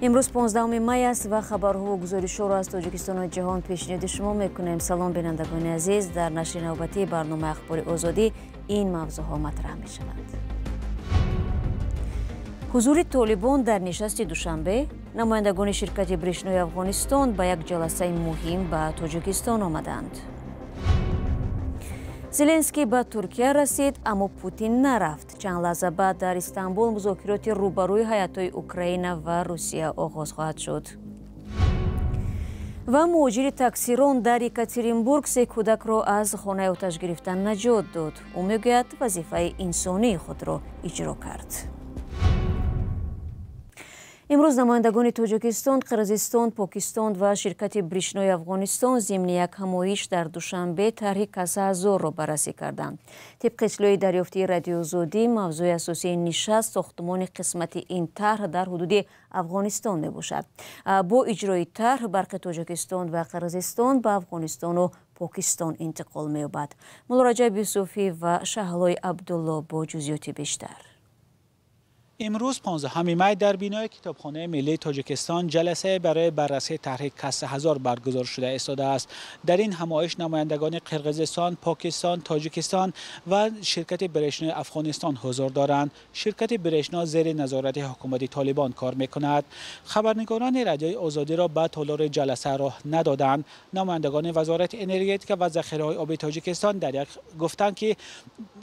امروز 15 می است و خبرها و گزارش‌ها را از تاجیکستان و جهان پیشنهاد شما می‌کنیم. سلام بینندگان عزیز، در نشر نوبتی برنامه اخبار آزادی این موضوع‌ها مطرح می‌شوند. حضور طالبان در نشست دوشنبه، نمایندگان شرکت برشنوی افغانستان به یک جلسه مهم به تاجیکستان آمدند. زلنسکی به ترکیه رسید اما پوتین نرفت. چند لحظه بعد در استانبول مذاکرات روبروی هیات‌های اوکراین و روسیه آغاز خواهد شد. و مهاجر تاکسیران در یکاترینبورگ 3 کودک را از خانه آتش گرفتن نجات داد. او میگوید وظیفه انسانی خود را اجرا کرد. امروز نمایندگان تاجیکستان، قرقیزستان، پاکستان و شرکت برشنوی افغانستان ضمن یک همایش در دوشنبه طرح کاسه 1000 را بررسی کردند. طبق اطلاع دریافتی رادیو آزادی، موضوع اساسی نشست ساختمان قسمت این طرح در حدود افغانستان می باشد. با اجرای طرح برق تاجیکستان و قرقیزستان به افغانستان و پاکستان انتقال می یابد. مولا رجب یوسفی و شهلای عبدالله با جزئیات بیشتر. امروز 15 می در بینای کتابخانه ملی تاجیکستان جلسه برای بررسی طرح کاسه 1000 برگزار شده ایستاده است. در این همایش نمایندگان قرقیزستان، پاکستان، تاجیکستان و شرکت برشنوی افغانستان حضور دارند. شرکت برشنا زیر نظارت حکومت طالبان کار می‌کند. خبرنگاران رادیوی آزادی را به تالار جلسه راه ندادند. نمایندگان وزارت انرژتیک و ذخیره‌های آبی تاجیکستان در یک گفتند که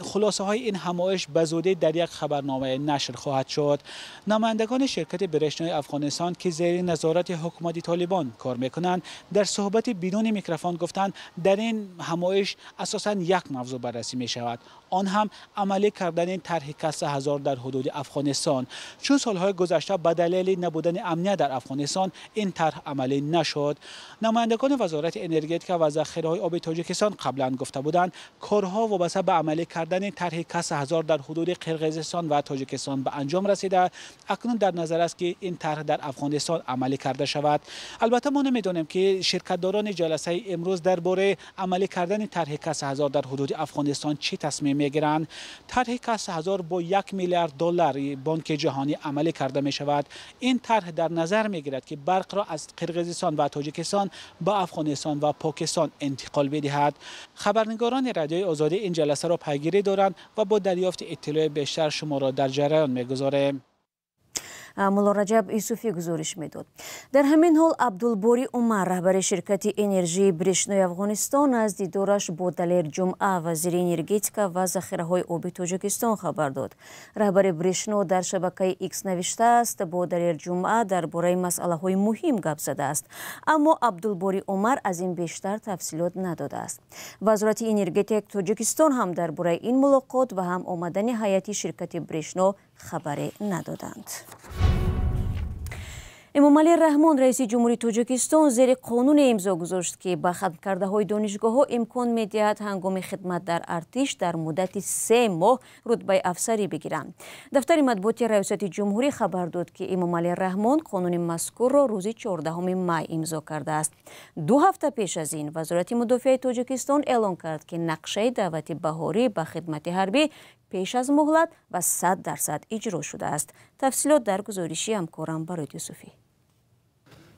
خلاصه های این همایش به زودی در یک خبرنامه نشر خواهد شد. نمایندگان شرکت برشنوی افغانستان که زیر نظارت حکومت طالبان کار میکنند در صحبت بدون میکروفون گفتند در این همایش اساساً یک موضوع بررسی می شود، آن هم عملی کردن طرح کاسه 1000 در حدود افغانستان. چون سالهای گذشته به دلیل نبودن امنیت در افغانستان این طرح عملی نشد. نمایندگان وزارت انرژتیک و ذخیره‌های آبی تاجیکستان قبلا گفته بودند کارها وابسته به عملی کردن طرح کاسه 1000 در حدود قرقیزستان و تاجیکستان به انجام رسیده. اکنون در نظر است که این طرح در افغانستان عملی کرده شود. البته ما نمیدانیم که شرکت‌داران جلسه امروز درباره عملی کردن طرح کاسه 1000 در حدود افغانستان چه تصمیم میگیرند. طرح کاسه 1000 با 1 میلیارد دلار بانک جهانی عملی کرده می شود. این طرح در نظر میگیرد که برق را از قرقیزستان و تاجیکستان به افغانستان و پاکستان انتقال بدهد. خبرنگاران رادیوی آزادی این جلسه را پیگیری دارند و با دریافت اطلاع بیشتر شما را در جریان میگذاریم. مولا رجب یوسفی گزارش میداد. در همین حال عبدالباری عمر رهبر شرکت انرژی برشنوی افغانستان از دیدارش با دلیر جمعه وزیر انرژتیک و ذخیره‌های آبی تاجیکستان خبر داد. رهبر برشنو در شبکه ایکس نوشته است با دلیر جمعه درباره مسائل مهم گپ زده است، اما عبدالباری عمر از این بیشتر تفصیلات نداده است. وزارت انرژتیک تاجیکستان هم درباره این ملاقات و هم آمدن هیئت شرکت برشنو خبری ندادند. امامعلی رحمان رئیس جمهوری تاجیکستان زیر قانون امضا گذاشت که به ختم کرده های دانشگاه ها امکان می‌دهد هنگام خدمت در ارتش در مدت 3 ماه رتبه افسری بگیرند. دفتر مطبوعاتی ریاست جمهوری خبر داد که امامعلی رحمان قانون مذکور را روز 14 می امضا کرده است. 2 هفته پیش از این وزارت مدافع تاجیکستان اعلام کرد که نقشه دعوت بهاری به خدمت حربی پیش از مهلت و 100% اجرا شده است. تفصیلات در گزارشی همکارم برات یوسفی.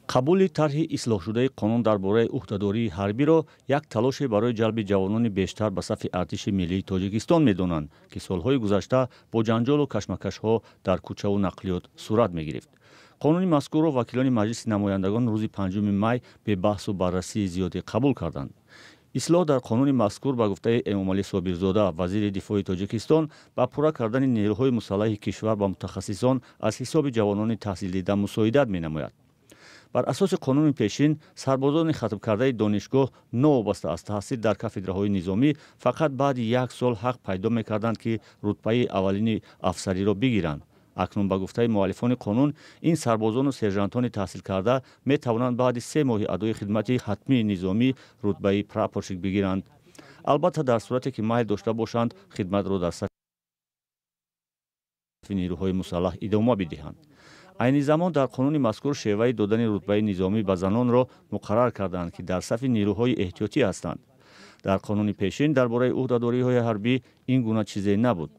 قبول طرح اصلاح شده قانون درباره عهدهداری حربی را یک تلاش برای جلب جوانان بیشتر به صف ارتش ملی تاجیکستان می‌دانند که سالهای گذشته با جنجال و کشمکش‌ها در کوچه و نقلیات صورت می‌گرفت. قانون مذکور را وکیلان مجلس نمایندگان روز 5 می به بحث و بررسی زیادی قبول کردند. اصلاح در قانون مذکور به گفته امامعلی صابرزاده وزیر دفاع تاجیکستان با پورا کردن نیروهای مسلح کشور با متخصصان از حساب جوانان تحصیل دیده مساعدت می‌نماید. بر اساس قانون پیشین سربازان ختم کرده دانشگاه نوابسته از تحصیل در کافدرهای نظامی فقط بعد 1 سال حق پیدا می‌کردند که رتبه اولین افسری را بگیرند. اکنون به گفته مؤلفان قانون این سربازان و سرژانتان تحصیل کرده می توانند بعد 3 ماه ادای خدمت حتمی نظامی رتبه پراپورشیک بگیرند. البته در صورتی که میل داشته باشند خدمت را در صف نیروهای مسلح ادامه بدهند. عین زمان در قانون مذکور شیوه دادن رتبه نظامی به زنان را مقرر کردند که در صف نیروهای احتیاطی هستند. در قانون پیشین درباره عهدهداری‌های حربی این گونه چیزی نبود.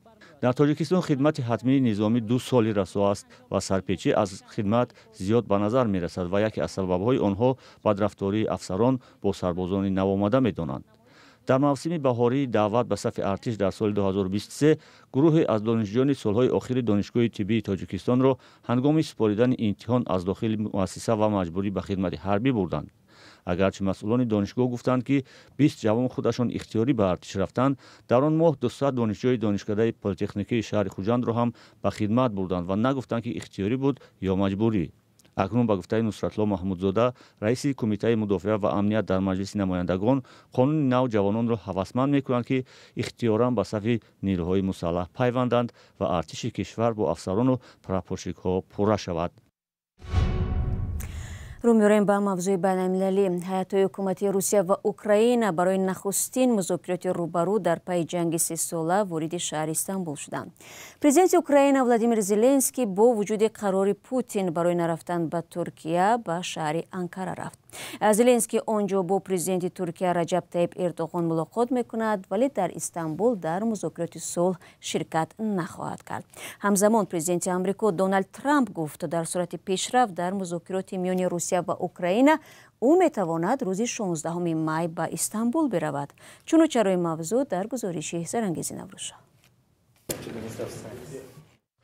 در تاجیکستان خدمت حتمی نظامی 2 سالی رسو است و سرپیچی از خدمت زیاد به نظر می رسد و یکی از سبب‌های آنها بدرفتاری افسران با سربازان نوآمده می دانند. در موسم بهاری دعوت به صف ارتش در سال 2023 گروهی از دانشجویان سالهای آخر دانشگاه طبی تاجیکستان را هنگام سپاریدن امتحان از داخل مؤسسه و مجبوری به خدمت حربی بردند. اگرچه مسئولان دانشگاه گفتند که 20 جوان خودشان اختیاری به ارتش رفتند، در آن ماه 200 دانشجوی دانشکده پلی‌تکنیکی شهر خوجند را هم به خدمت بردند و نگفتند که اختیاری بود یا مجبوری. اکنون به گفته نصرت الله محمودزاده رئیس کمیته مدافع و امنیت در مجلس نمایندگان، قانون نو جوانان را هوسمند می‌کنند که اختیاراً به صف نیروهای مسلح پیوندند و ارتش کشور با افسران و پراپورشیک‌ها پوره شود. رو می‌آوریم به موضوع بین‌المللی. هیئت‌های حکومتی روسیه و اوکراین برای نخستین مذاکرات روبرو در پی جنگ 3 ساله وارد شهر استانبول شدند. پرزیدنت اوکراین ولادیمیر زلنسکی با وجود قرار پوتین برای نرفتن به ترکیه به شهر انکارا رفت. زلنسکی آنجا با پرزیدنت ترکیه رجب طیب اردوغان ملاقات می‌کند، ولی در استانبول در مذاکرات صلح شرکت نخواهد کرد. همزمان پرزیدنت آمریکا دونالد ترامپ گفت در صورت پیشرفت در مذاکرات میان روسیه و اوکراین او میتواند روز 16 می به استانبول برود. چنانچه روی موضوع در گزارش سرانگیز نوروز.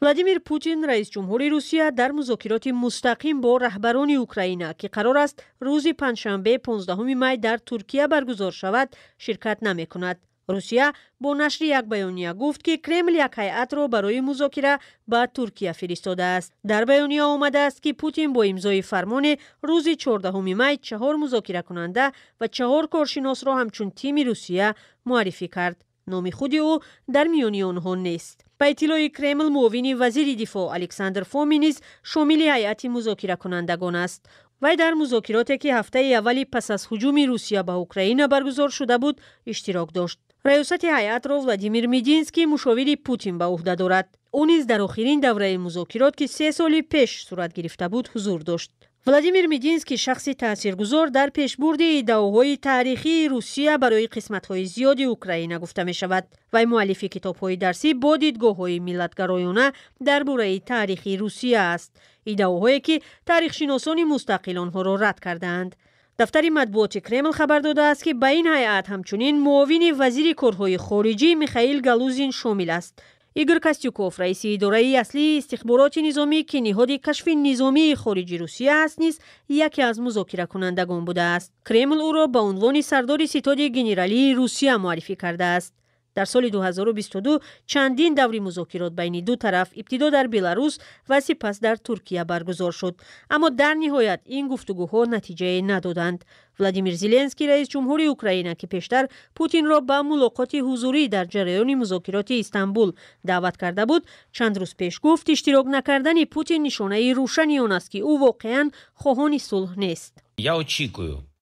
ولادیمیر پوتین رئیس جمهور روسیه در مذاکرات مستقیم با رهبران اوکراین که قرار است روز پنجشنبه 15 می در ترکیه برگزار شود شرکت نمی کند. روسیه با نشر یک بیانیه گفت که کرمل یک هیئت را برای مذاکره به ترکیه فرستاده است. در بیانیه آمده است که پوتین با امضای فرمان روز 14 می 4 مذاکره کننده و 4 کارشناس را همچون تیم روسیه معرفی کرد. نام خود او در میان آنها نیست. به اطلاع کرمل، معاون وزیر دفاع الکساندر فومی نیز شامل هیئت مذاکره کنندگان است. وی در مذاکراتی که هفته اولی پس از هجوم روسیه به اوکراین برگزار شده بود اشتراک داشت. ریاست هیئت را ولادیمیر میدینسکی مشاور پوتین به عهده دارد. او نیز در آخرین دوره مذاکرات که 3 سال پیش صورت گرفته بود حضور داشت. ولادیمیر میدینسکی شخصی تاثیرگذار در پیشبرد ایده‌های تاریخی روسیه برای قسمت‌های زیاد اوکراین گفته می شود. وی مؤلف کتاب‌های درسی با دیدگاه‌های ملت‌گرایانه درباره تاریخ روسیه است. ایده‌هایی که تاریخ‌شناسان مستقل آنها را رد کردند. دفتر مطبوعات کرمل خبر داده است که به این هیئت همچنین معاون وزیر کارهای خارجی میخائیل گالوزین شامل است. ایگور کاستیوکوف رئیس اداره اصلی استخبارات نظامی که نهاد کشف نظامی خارجی روسیه است نیز یکی از مذاکره کنندگان بوده است. کرمل او را به عنوان سردار ستاد گنرالی روسیه معرفی کرده است. در سال 2022 چندین دوره مذاکرات بین دو طرف ابتدا در بلاروس و سپس در ترکیه برگزار شد، اما در نهایت این گفتگوها نتیجه ندادند. ولادیمیر زلنسکی رئیس جمهور اوکراین که پیشتر پوتین را به ملاقات حضوری در جریان مذاکرات استانبول دعوت کرده بود، چند روز پیش گفت اشتراک نکردن پوتین نشانه روشنی آن است که او واقعا خواهان صلح نیست.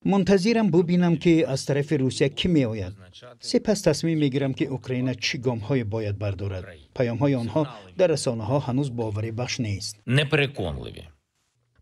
منتظرم ببینم که از طرف روسیه کی می آید. سپس تصمیم می گیرم که اوکراین چه گام های باید بردارد. پیام های آنها در رسانه ها هنوز باوری بخش نیست.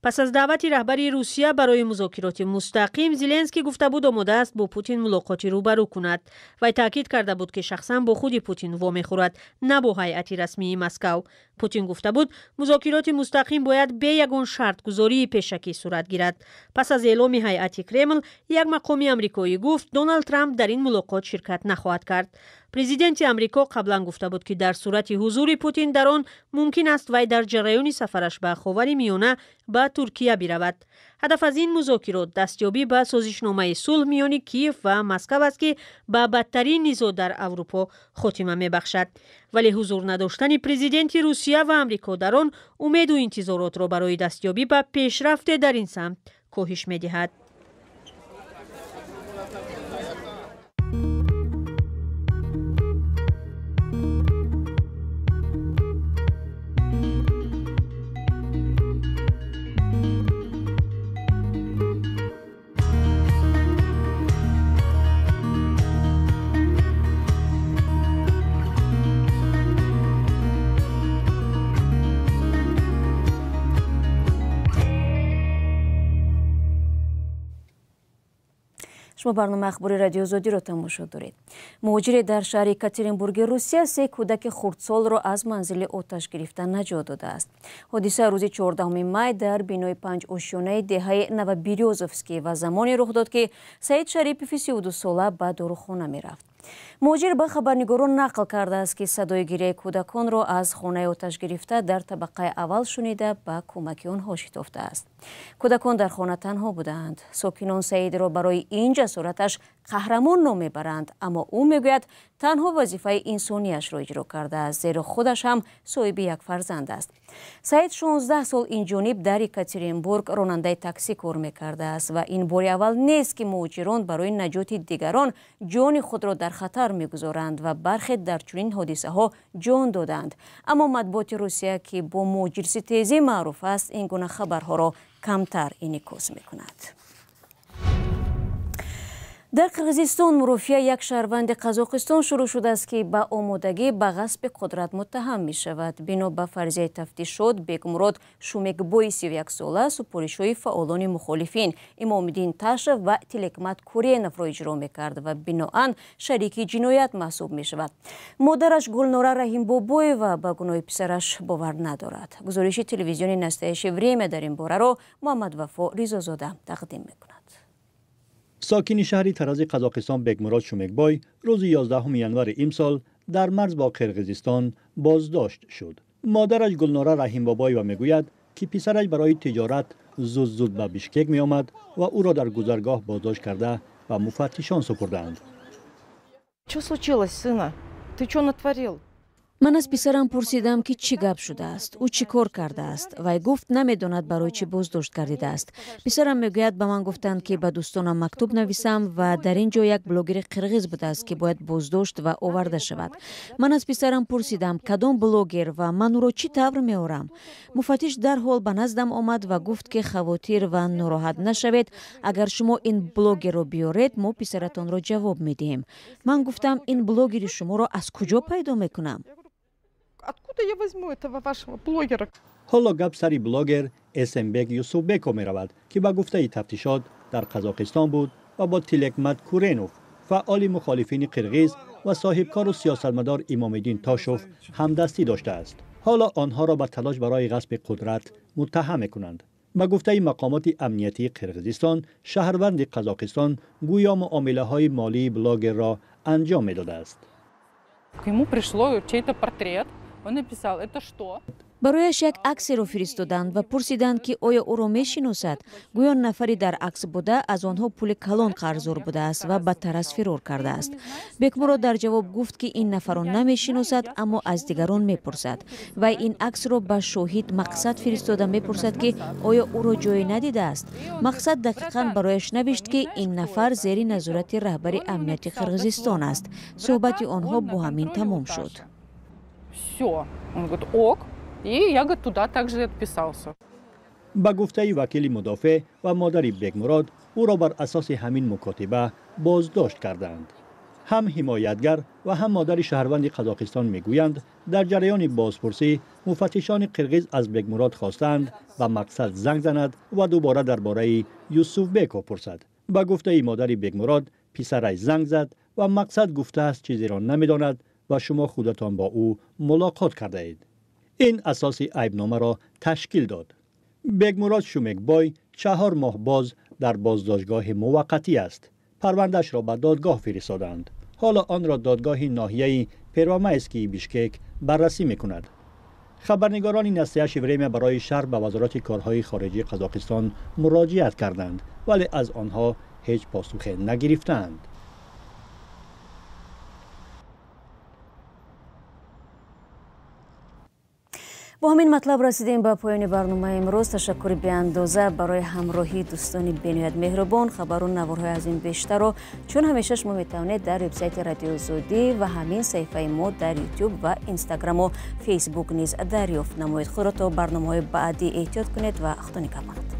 پس از دعوت رهبری روسیه برای مذاکرات مستقیم، زلنسکی گفته بود آماده است با پوتین ملاقاتی روبرو کند. و تاکید کرده بود که شخصا با خود پوتین وامی خورد، نه با هیئت رسمی مسکو. پوتین گفته بود مذاکرات مستقیم باید به یگان شرط گذاری پیشکی صورت گیرد. پس از اعلام هیئت کرمل، یک مقام آمریکایی گفت دونالد ترامپ در این ملاقات شرکت نخواهد کرد. پرزیدنت آمریکا قبلا گفته بود که در صورت حضور پوتین در آن ممکن است وی در جریان سفرش به خاورمیانه به ترکیه برود. هدف از این مذاکرات دستیابی به سازشنامه صلح میان کیف و مسکو است که به بدترین نزاع در اروپا خاتمه میبخشد. ولی حضور نداشتن پرزیدنت روسیه و آمریکا در آن امید و انتظارات را برای دستیابی به پیشرفت در این سمت کاهش میدهد. شما برنامه اخباری رادیو آزادی را تماشا دارید. مهاجری در شهر یکاترینبورگ روسیه 3 کودک خردسال را از منزل آتش گرفتن نجات داده است. حادثه روز 14 می در بینای 5 آشیانه دهه نوبریوزوفسکی و زمانی رخ داد که سعید شریپی 32 ساله به داروخانه می رفت. مهاجر به خبرنگاران نقل کرده است که صدای گریه کودکان را از خانه آتش گرفته در طبقه اول شنیده به کمک آنها شتافته است. کودکان در خانه تنها بودند. ساکنان سعید را برای این جسارتش قهرمان نام میبرند، اما او میگوید تنها وظیفه انسانیش را اجرا کرده است، زیرا خودش هم صاحب یک فرزند است. سعید 16 سال این جانب در یکاترینبورگ راننده تاکسی کار میکرده است و این بار اول نیست که مهاجران برای نجات دیگران جان خود را در خطر میگذارند و برخی در چنین حادثه ها جان دادند. اما مطبوعات روسیه که با مهاجرستیزی معروف است این گونه خبرها را کمتر انعکاس میکند. در قرغیزستان مرافعه یک شهروند قزاقستان شروع شده است که به آمادگی به غصب قدرت متهم می شود. بنا به فرضیه تفتیشات بگمراد شومکبوی 31 ساله سپارش‌های فعالان مخالفین امام‌الدین تاشев و تلکمت کورینов را اجرا می کرد و بنااً شریک جنایت محسوب می شود. مادرش گلنوره رحیمبابویeva به گناه پسرش باور ندارد. گزارش تلویزیون «Настоящее время» در این باره را محمد وفا ریزازاده تقدیم می کند. ساکن شهری ترز قزاقستان بگمراد شومکبوی روز 11 ینور امسال در مرز با قرغیزستان بازداشت شد. مادرش گلنوره رحیمبابویeva میگوید که پسرش برای تجارت زود به بیشکک می آمد و او را در گذرگاه بازداشت کرده و مفتشان سپردند. چه случилось, сына? Ты что натворил? من از پسرم پرسیدم که چی گپ شده است، او چی کار کرده است. وی گفت نمیداند برای چی بازداشت گردیده است. پسرم میگوید به من گفتند که به دوستانم مکتوب نویسم و در اینجا یک بلاگر قرغیز بوده است که باید بازداشت و آورده شود. من از پسرم پرسیدم کدام بلاگر و من او را چی طور میآورم. مفتش در حال به نزدم آمد و گفت که خواطر و ناراحت نشوید، اگر شما این بلاگر را بیارید ما پسرتان را جواب میدیم. من گفتم این بلاگر شما را از کجا پیدا میکنم؟ Откуда я возьму этого вашего блогера? حالا گپ سری بلاگر اسمبک یوسوفبکو می رود که به گفته تفتیشات در قزاقستان بود و با تلکمت کورینov فعال مخالفین قرغیز و صاحبکار و سیاستمدار امام‌الدین تاشев همدستی داشته است. حالا آنها را به تلاش برای غصب قدرت متهم می‌کنند. به گفته مقامات امنیتی قرغیزستان، شهروند قزاقستان گویا معامله‌های مالی بلاگر را انجام می‌داده است. Ему пришло чей-то портрет. Он написал, это что? برایش یک عکس را فرستادند و پرسیدند که آیا او را میشناسد. گویا نفری در عکس بوده از آنها پول کلان قرضدار بوده است و بدتر از فرار کرده است. بکمراد در جواب گفت که این نفر را نمیشناسد اما از دیگران میپرسد و این عکس را به شاهد مقصد فرستاده میپرسد که آیا او را جای ندیده است. مقصد دقیقاً برایش نوشت که این نفر زیر نظارت رهبر امنیت قرغیزستان است. صحبت آنها با همین تمام شد. Все. Он говорит, ок. И я туда также отписался. با گفته وکیل مدافع و مادر بگمراد او را بر اساس همین مکاتبه بازداشت کردند. هم حمایتگر و هم مادر شهروند قزاقستان میگویند در جریان بازپرسی مفتشان قرغیز از بگمراد خواستند و مقصد زنگ زند و دوباره درباره یوسوفبکو پرسد. با گفته مادر بگمراد پسرش زنگ زد و مقصد گفته است چیزی را نمیداند و شما خودتان با او ملاقات کرده اید. این اساسی عیبنامه را تشکیل داد. بگمراد شومکبوی 4 ماه باز در بازداشتگاه موقتی است. پرونده‌اش را به دادگاه فرستادند. حالا آن را دادگاه ناحیه پرومایسکی بیشکک بررسی می‌کند. خبرنگاران «Настоящее время» برای شرح به وزارت کارهای خارجی قزاقستان مراجعت کردند ولی از آنها هیچ پاسخی نگرفتند. با همین مطلب رسیدیم به پایان برنامه امروز. تشکر بی‌اندازه برای همراهی دوستان بین‌نهایت مهربان. خبر و نوارهای از این بیشتر رو چون همیشه شما میتوانید در وبسایت رادیو آزادی و همین صفحه ما در یوتیوب و اینستاگرام و فیسبوک نیز دریافت نمایید. خود را تا برنامه‌های بعدی احتیاط کنید و خدا نگهدار.